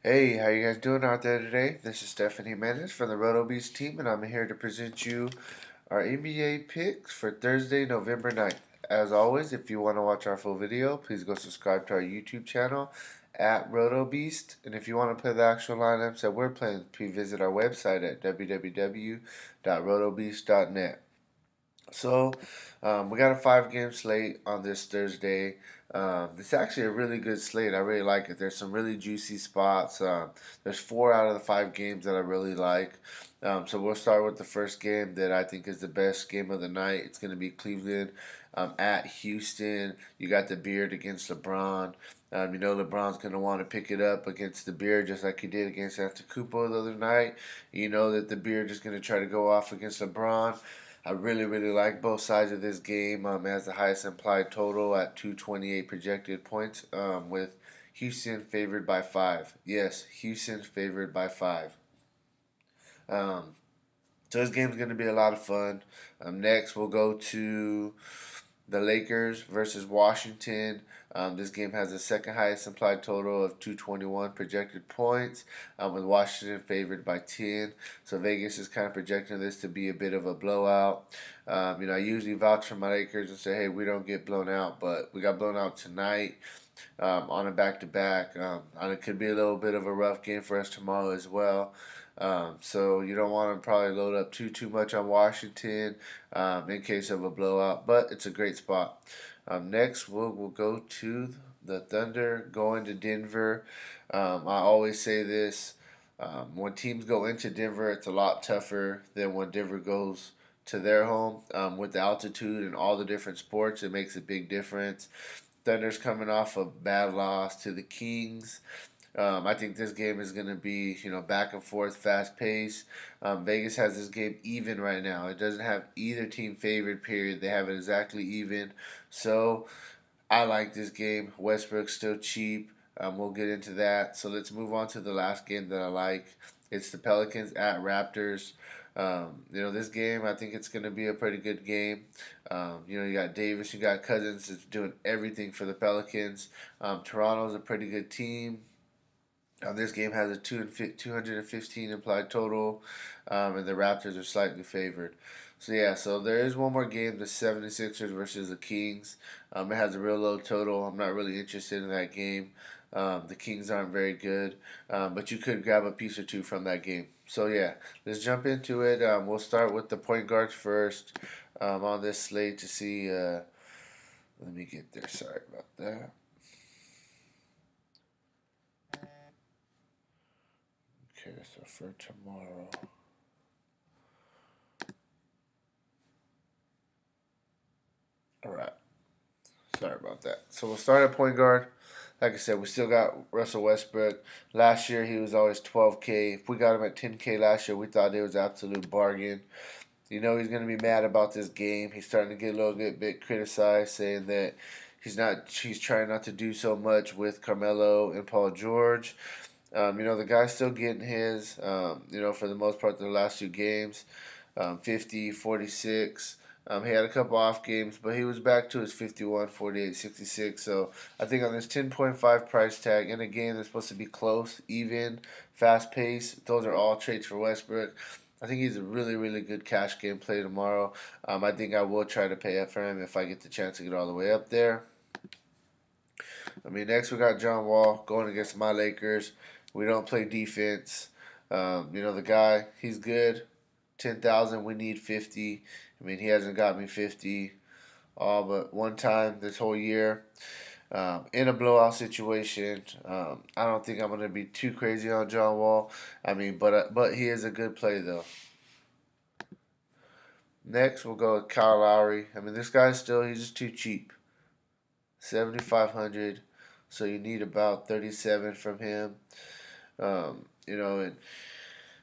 Hey, how you guys doing out there today? This is Stephanie Mendes from the RotoBeast team, and I'm here to present you our NBA picks for Thursday, November 9th. As always, if you want to watch our full video, please go subscribe to our YouTube channel at RotoBeast. And if you want to play the actual lineups that we're playing, please visit our website at www.rotobeast.net. So, we got a 5 game slate on this Thursday. It's actually a really good slate. I really like it. There's some really juicy spots. There's 4 out of the 5 games that I really like. So we'll start with the first game that I think is the best game of the night. It's going to be Cleveland at Houston. You got the Beard against LeBron. You know LeBron's going to want to pick it up against the Beard just like he did against Antetokounmpo the other night. You know that the Beard is going to try to go off against LeBron. I really like both sides of this game. It has the highest implied total at 228 projected points, with Houston favored by 5. Yes, Houston favored by 5. Um, so this game's going to be a lot of fun. Next, we'll go to the Lakers versus Washington. This game has the second highest implied total of 221 projected points, with Washington favored by 10. So Vegas is kind of projecting this to be a bit of a blowout. I usually vouch for my Lakers and say, hey, we don't get blown out, but we got blown out tonight on a back-to-back. And it could be a little bit of a rough game for us tomorrow as well. So you don't want to probably load up too much on Washington in case of a blowout, but it's a great spot. Next, we'll go to the Thunder going to Denver. I always say this: when teams go into Denver, it's a lot tougher than when Denver goes to their home. With the altitude and all the different sports, it makes a big difference. Thunder's coming off a bad loss to the Kings. I think this game is going to be, back and forth, fast pace. Vegas has this game even right now. It doesn't have either team favored, period. They have it exactly even. So I like this game. Westbrook's still cheap. We'll get into that. So let's move on to the last game that I like. It's the Pelicans at Raptors. This game, I think it's going to be a pretty good game. You got Davis, you got Cousins that's doing everything for the Pelicans. Toronto's a pretty good team. This game has a 215 implied total, and the Raptors are slightly favored. So there is one more game, the 76ers versus the Kings. It has a real low total. I'm not really interested in that game. The Kings aren't very good, but you could grab a piece or two from that game. Let's jump into it. We'll start with the point guards first on this slate to see. Let me get there. Sorry about that. Okay, so for tomorrow. Alright. Sorry about that. So we'll start at point guard. Like I said, we still got Russell Westbrook. Last year he was always 12K. If we got him at 10K last year, we thought it was an absolute bargain. He's going to be mad about this game. He's starting to get a little bit criticized, saying that he's trying not to do so much with Carmelo and Paul George. The guy's still getting his, for the most part, the last 2 games, 50, 46. He had a couple off games, but he was back to his 51, 48, 66. So I think on this 10.5 price tag in a game that's supposed to be close, even, fast pace, those are all traits for Westbrook. I think he's a really good cash game play tomorrow. I think I will try to pay up for him if I get the chance to get all the way up there. Next we got John Wall going against my Lakers. We don't play defense. The guy, he's good. 10,000, we need 50. He hasn't got me 50 all but one time this whole year. In a blowout situation, I don't think I'm going to be too crazy on John Wall. But he is a good play, though. Next, we'll go with Kyle Lowry. This guy's he's just too cheap. 7,500. So you need about 37 from him. In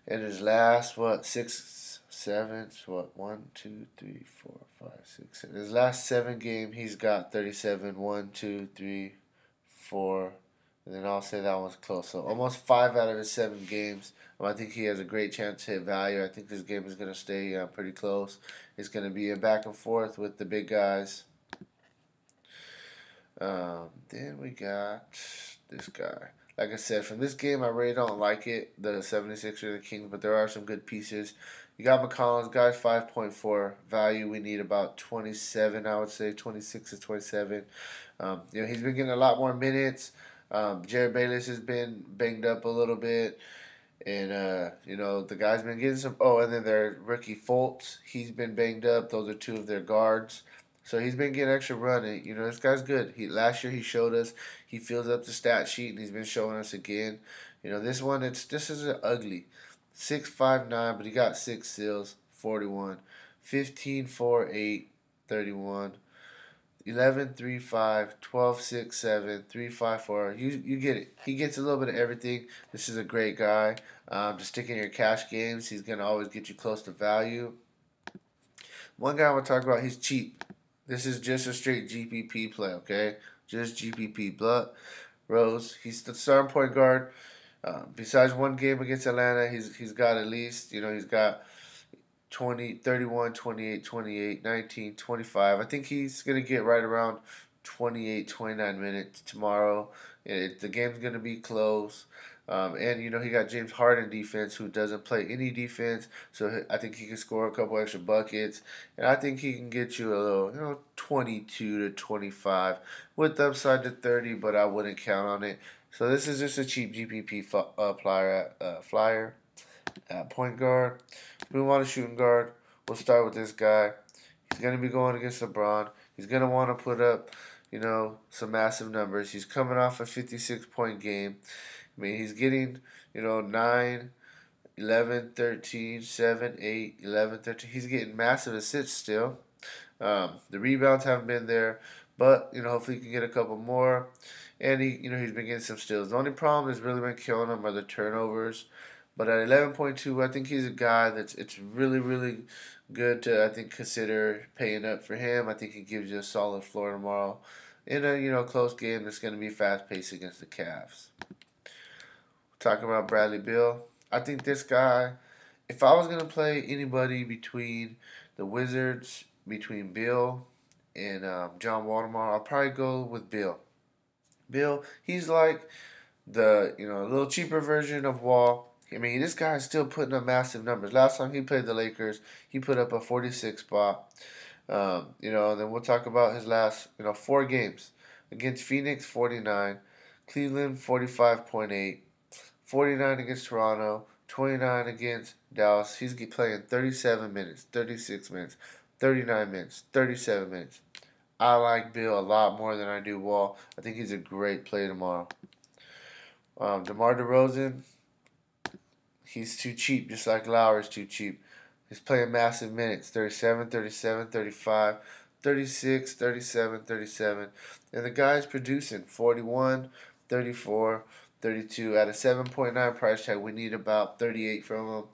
his last, 6, 7, 1, 2, 3, 4, 5, 6, 7. His last 7 games, he's got 37. 1, 2, 3, 4. And then I'll say that one's close. So almost 5 out of his 7 games. I think he has a great chance to hit value. I think this game is going to stay pretty close. It's going to be a back and forth with the big guys. Then we got this guy. like I said, from this game, I really don't like it, the 76ers or the Kings, but there are some good pieces. You got McCollins, guys, 5.4 value. We need about 27, I would say, 26 to 27. He's been getting a lot more minutes. Jared Bayless has been banged up a little bit. And, the guy's been getting some. Oh, and then their rookie Fultz, he's been banged up. Those are two of their guards. So he's been getting extra running. This guy's good. Last year he showed us he fills up the stat sheet, and he's been showing us again. This is ugly, 6'5'9", but he got 6 steals, 41, 15, 4, 8, 31. 11, 3, 5, 12, 6, 7, 3, 5, 4. You get it. He gets a little bit of everything. This is a great guy. Just stick in your cash games. He's going to always get you close to value. One guy I want to talk about, he's cheap. This is just a straight GPP play, okay? Just GPP. Blood Rose. He's the starting point guard. Besides one game against Atlanta, he's got at least, he's got 20, 31, 28, 28, 19, 25. I think he's going to get right around 28, 29 minutes tomorrow. The game's going to be close. And he got James Harden defense, who doesn't play any defense, so I think he can score a couple extra buckets, and I think he can get you a little, 22 to 25 with the upside to 30, but I wouldn't count on it. So this is just a cheap GPP flyer at point guard. If we want a shooting guard, we'll start with this guy. He's going to be going against LeBron. He's going to want to put up, some massive numbers. He's coming off a 56-point game. I mean, he's getting, 9, 11, 13, 7, 8, 11, 13. He's getting massive assists still. The rebounds haven't been there, but, hopefully he can get a couple more. And he's been getting some steals. The only problem that's really been killing him are the turnovers. But at 11.2, I think he's a guy it's really, really good to, I think, consider paying up for him. I think he gives you a solid floor tomorrow in a close game that's going to be fast-paced against the Cavs. Talking about Bradley Beal, I think this guy, if I was going to play anybody between the Wizards, between Beal and John Wall tomorrow, I'll probably go with Beal. Beal, he's like the a little cheaper version of Wall. I mean, this guy is still putting up massive numbers. Last time he played the Lakers, he put up a 46 spot. And then we'll talk about his last 4 games against Phoenix, 49, Cleveland, 45.8, 49 against Toronto, 29 against Dallas. He's playing 37 minutes, 36 minutes, 39 minutes, 37 minutes. I like Bill a lot more than I do Wall. I think he's a great play tomorrow. DeMar DeRozan, he's too cheap, just like Lowry's too cheap. He's playing massive minutes, 37, 37, 35, 36, 37, 37. And the guy's producing 41, 34, 32. At a 7.9 price tag, we need about 38 from him.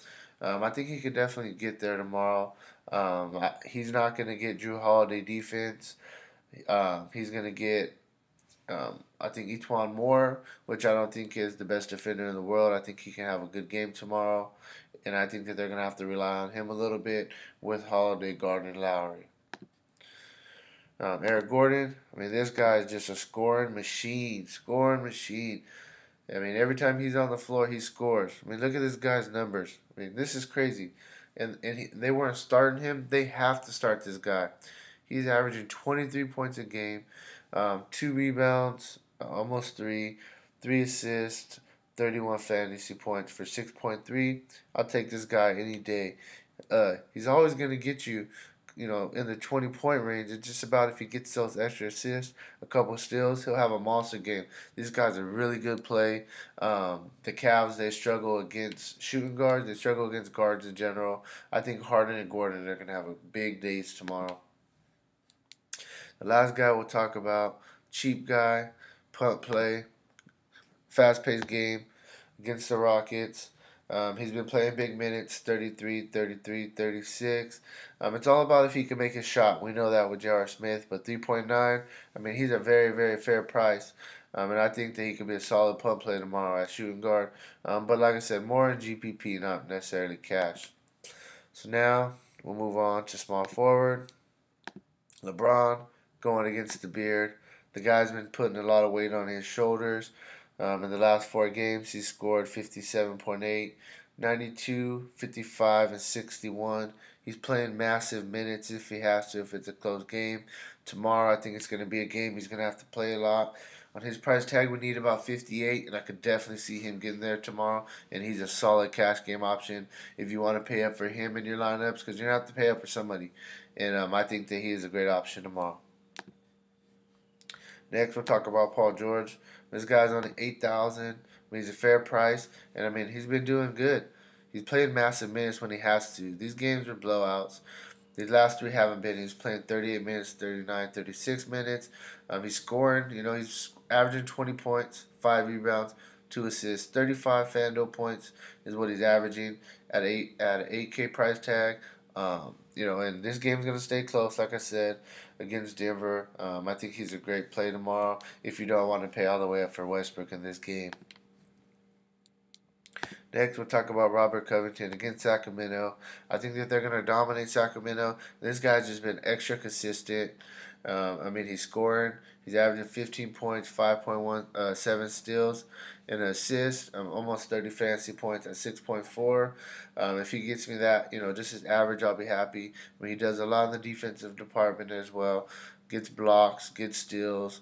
I think he could definitely get there tomorrow. He's not going to get Drew Holiday defense. He's going to get, I think, Etwan Moore, which I don't think is the best defender in the world. I think he can have a good game tomorrow. And I think that they're going to have to rely on him a little bit with Holiday, Gardner, and Lowry. Eric Gordon, I mean, this guy is just a scoring machine. I mean, every time he's on the floor, he scores. I mean, look at this guy's numbers. I mean, this is crazy. And they weren't starting him. They have to start this guy. He's averaging 23 points a game, 2 rebounds, almost 3 assists, 31 fantasy points for 6.3. I'll take this guy any day. He's always going to get you, in the 20-point range. It's just about if he gets those extra assists, a couple steals, he'll have a monster game. These guys are really good play. The Cavs, they struggle against shooting guards. They struggle against guards in general. I think Harden and Gordon are going to have a big days tomorrow. The last guy we'll talk about, cheap guy, punt play, fast-paced game against the Rockets. He's been playing big minutes, 33, 33, 36. It's all about if he can make a shot. We know that with J.R. Smith, but 3.9, I mean, he's a very, very fair price. And I think that he could be a solid punt play tomorrow at shooting guard. But like I said, more in GPP, not necessarily cash. So now we'll move on to small forward. LeBron going against the Beard. The guy's been putting a lot of weight on his shoulders. In the last 4 games, he scored 57.8, 92, 55, and 61. He's playing massive minutes if he has to, if it's a close game. Tomorrow, I think it's going to be a game he's going to have to play a lot. On his price tag, we need about 58, and I could definitely see him getting there tomorrow. And he's a solid cash game option if you want to pay up for him in your lineups, because you're going to have to pay up for somebody. And I think that he is a great option tomorrow. Next, we'll talk about Paul George. This guy's on 8,000. I mean, he's a fair price, and I mean he's been doing good. He's playing massive minutes when he has to. These games are blowouts. These last 3 haven't been. He's playing 38 minutes, 39, 36 minutes. He's scoring. He's averaging 20 points, 5 rebounds, 2 assists, 35 Fanduel points is what he's averaging at an 8K price tag. And this game's gonna stay close, like I said, against Denver. I think he's a great play tomorrow if you don't want to pay all the way up for Westbrook in this game. Next, we'll talk about Robert Covington against Sacramento. I think that they're going to dominate Sacramento. This guy's just been extra consistent. He's scoring. He's averaging 15 points, 5.17 steals, and an assist. Almost 30 fantasy points at 6.4. If he gets me that, just his average, I'll be happy. He does a lot in the defensive department as well. Gets blocks, gets steals.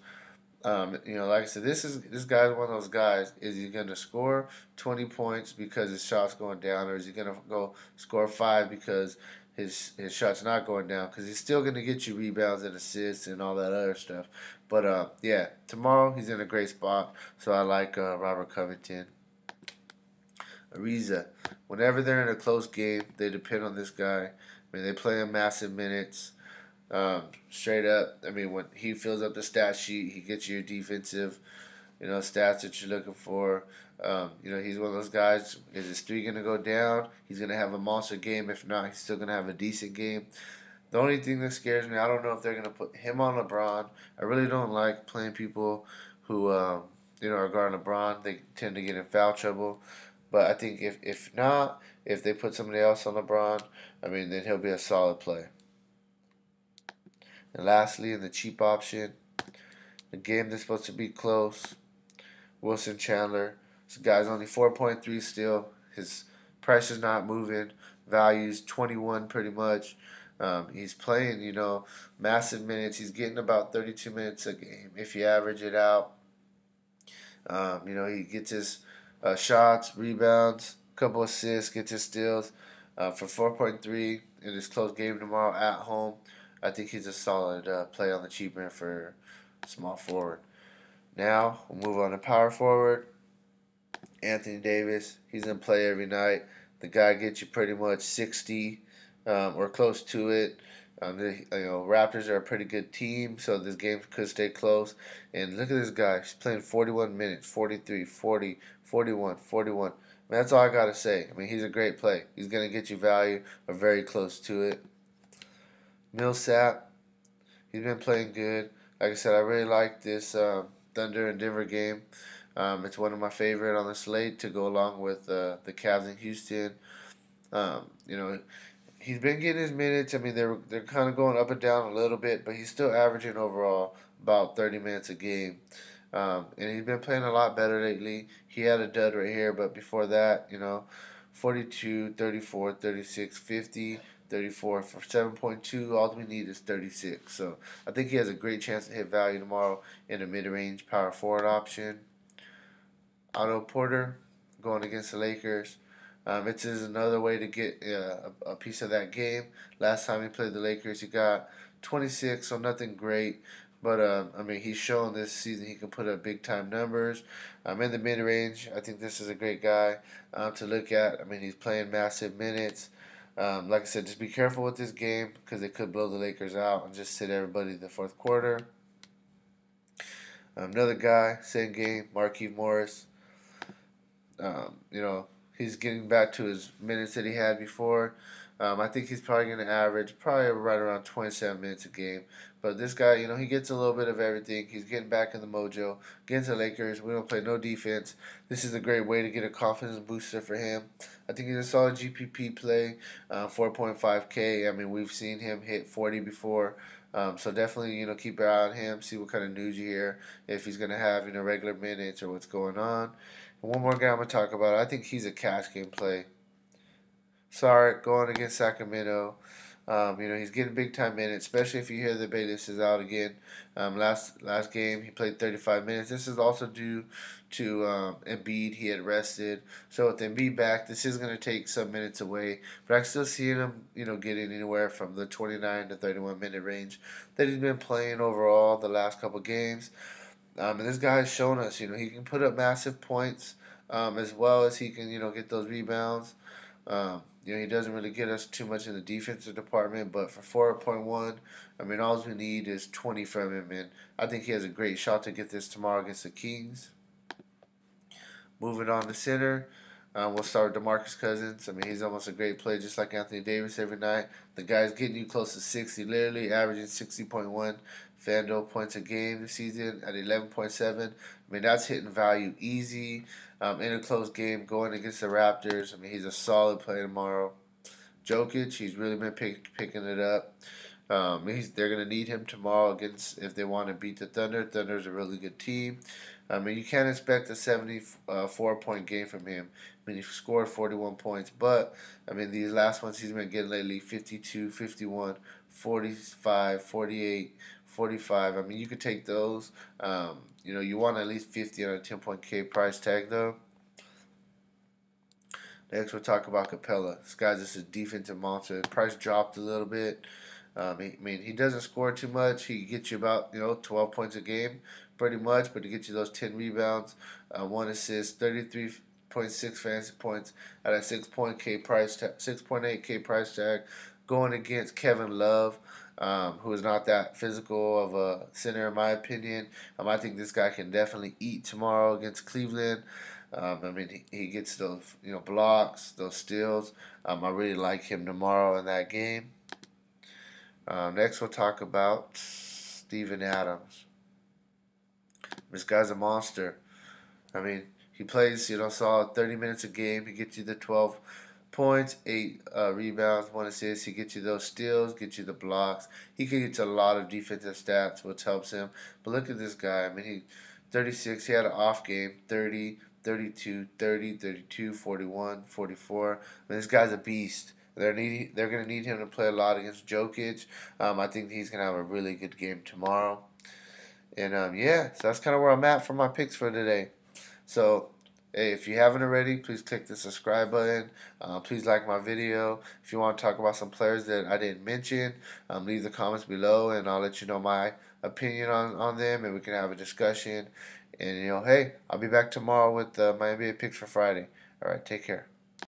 Like I said, this guy's one of those guys. Is he going to score 20 points because his shot's going down, or is he going to go score 5 because his shot's not going down? Because he's still going to get you rebounds and assists and all that other stuff. But tomorrow he's in a great spot, so I like Robert Covington. Ariza, whenever they're in a close game, they depend on this guy. They play him massive minutes. Straight up, when he fills up the stat sheet, he gets you your defensive, stats that you're looking for. He's one of those guys. Is his 3 going to go down? He's going to have a monster game. If not, he's still going to have a decent game. The only thing that scares me, I don't know if they're going to put him on LeBron. I really don't like playing people who, are guarding LeBron. They tend to get in foul trouble. But I think if they put somebody else on LeBron, then he'll be a solid play. And lastly, in the cheap option, the game that's supposed to be close, Wilson Chandler. This guy's only 4.3 still. His price is not moving. Value's 21 pretty much. He's playing, massive minutes. He's getting about 32 minutes a game if you average it out. He gets his shots, rebounds, couple assists, gets his steals for 4.3 in his close game tomorrow at home. I think he's a solid play on the cheap end for small forward. Now, we'll move on to power forward. Anthony Davis, he's in play every night. The guy gets you pretty much 60 or close to it. Raptors are a pretty good team, so this game could stay close. And look at this guy. He's playing 41 minutes, 43, 40, 41, 41. That's all I got to say. He's a great play. He's going to get you value or very close to it. Millsap, he's been playing good. Like I said, I really like this Thunder and Denver game. It's one of my favorite on the slate to go along with the Cavs in Houston. He's been getting his minutes. They're kind of going up and down a little bit, but he's still averaging overall about 30 minutes a game. And he's been playing a lot better lately. He had a dud right here, but before that, 42, 34, 36, 50. 34 for 7.2. All we need is 36. So I think he has a great chance to hit value tomorrow in a mid-range power forward option. Otto Porter going against the Lakers. It's another way to get a piece of that game. Last time he played the Lakers, he got 26, so nothing great. But, he's shown this season he can put up big-time numbers. In the mid-range, I think this is a great guy to look at. He's playing massive minutes. Like I said, just be careful with this game because they could blow the Lakers out and just sit everybody in the fourth quarter. Another guy, same game, Markieff Morris. He's getting back to his minutes that he had before. I think he's probably going to average probably right around 27 minutes a game. But this guy, he gets a little bit of everything. He's getting back in the mojo. Against the Lakers, we don't play no defense. This is a great way to get a confidence booster for him. I think he's a solid GPP play, 4.5K. We've seen him hit 40 before. So definitely, keep your eye on him. See what kind of news you hear. If he's gonna have regular minutes or what's going on. And one more guy I'm gonna talk about. I think he's a cash game play. Sark going against Sacramento. He's getting big time minutes, especially if you hear the Bayless is out again. Last game he played 35 minutes. This is also due to Embiid. He had rested, so with Embiid back, this is going to take some minutes away. But I still see him, getting anywhere from the 29 to 31 minute range that he's been playing overall the last couple games. And this guy has shown us, he can put up massive points, as well as he can, get those rebounds. He doesn't really get us too much in the defensive department, but for 4.1, all we need is 20 from him, and I think he has a great shot to get this tomorrow against the Kings. Moving on to center, we'll start with DeMarcus Cousins. He's almost a great play, just like Anthony Davis every night. The guy's getting you close to 60, literally averaging 60.1 Fanduel points a game this season at 11.7. That's hitting value easy. In a close game going against the Raptors. He's a solid play tomorrow. Jokic, he's really been picking it up. They're going to need him tomorrow against if they want to beat the Thunder. Thunder's a really good team. You can't expect a 74-point game from him. He scored 41 points, but these last ones he's been getting lately: 52, 51, 45, 48, 45. You could take those. You want at least 50 on a 10-point K price tag though. Next, we'll talk about Capella. This guy's just a defensive monster. The price dropped a little bit. He doesn't score too much. He gets you about 12 points a game, pretty much. But to get you those 10 rebounds, 1 assist, 33.6 fantasy points at a 6.8 K price tag, going against Kevin Love, who is not that physical of a center in my opinion. I think this guy can definitely eat tomorrow against Cleveland. He gets those blocks, those steals. I really like him tomorrow in that game. Next, we'll talk about Steven Adams. This guy's a monster. He plays solid 30 minutes a game. He gets you the 12 points, 8 rebounds, 1 assist. He gets you those steals, gets you the blocks. He can get you a lot of defensive stats, which helps him. But look at this guy. He 36. He had an off game. 30, 32, 30, 32, 41, 44. This guy's a beast. They're going to need him to play a lot against Jokic. I think he's going to have a really good game tomorrow. And so that's kind of where I'm at for my picks for today. So, hey, if you haven't already, please click the subscribe button. Please like my video. If you want to talk about some players that I didn't mention, leave the comments below, and I'll let you know my opinion on them, and we can have a discussion. And, hey, I'll be back tomorrow with my NBA picks for Friday. All right, take care.